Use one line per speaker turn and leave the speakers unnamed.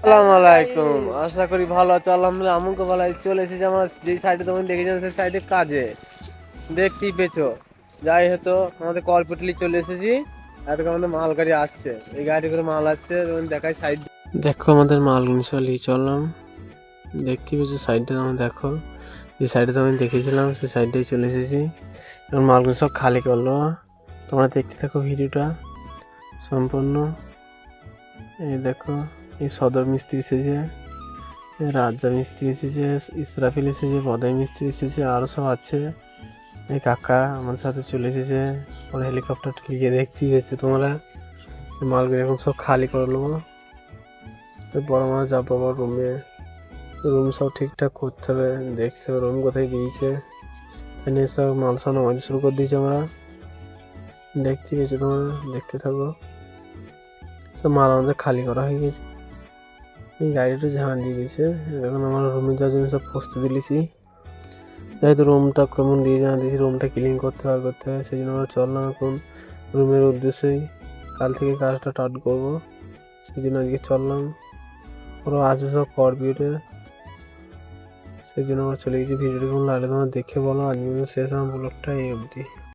আসসালামু আলাইকুম, আশা করি ভালো আছো। আলহামদুলিল্লাহ আমাকে ভালো আছে। চলে এসেছি আমার যেই সাইডে তুমি দেখেছেন সেই সাইডে কাজে, দেখতেই পেছো। যাই হতো আমাদের কলপটলি চলে এসেছি। এদিকে আমাদের মাল গাড়ি আসছে, এই গাড়ি করে মাল আসছে, দেখাই সাইড। দেখো আমাদের মাল নিয়ে চললাম, দেখতেই পেছো সাইডটা আমার। দেখো যে সাইডে আমি দেখেছিলাম সেই সাইডটাই চলে এসেছি। এখন মালগুলো সব খালি করলো। তোমরা দেখতে থাকো ভিডিওটা সম্পূর্ণ। এই দেখো, এই সদর মিস্ত্রি এসেছে, রাজা মিস্ত্রি এসেছে, ইসরাফিল এসেছে, বদাই মিস্ত্রি এসেছে, আরও সব আছে। এই কাকা আমাদের সাথে চলে এসেছে। ওরা হেলিকপ্টারটা লিখে দেখতেই হচ্ছে তোমরা। মালগুলো এখন সব খালি করে নেবো। বড় মাছ যাবো আবার রুমে। রুম সব ঠিকঠাক করতে হবে, দেখতে হবে রুম কোথায় দিয়েছে। এখানে সব মাল সব নামাতে শুরু করে দিয়েছে আমরা, দেখতেই পেয়েছো তোমরা, দেখতে থাকো। সব মাল আমাদের খালি করা হয়ে গেছে। এই গাড়িটা ঝাঁ দিয়ে দিয়েছে। এখন আমার রুমে যাওয়ার জন্য সব প্রস্তুতি দিয়েছি। যেহেতু রুমটা কেমন দিয়ে জানা দিয়েছি, রুমটা ক্লিন করতে হবে, সেই জন্য আমরা চললাম এখন রুমের উদ্দেশ্যেই। কাল থেকে কাজটা স্টার্ট করবো, সেই জন্য আজকে চললাম। ওরা আসবে সব কম্পিউটারে, সেই জন্য আমরা চলে গেছি। ভিডিওটা কেমন লাগলে তোমার দেখে বলো। আজকে শেষ আমার ব্লগটা এই অবধি।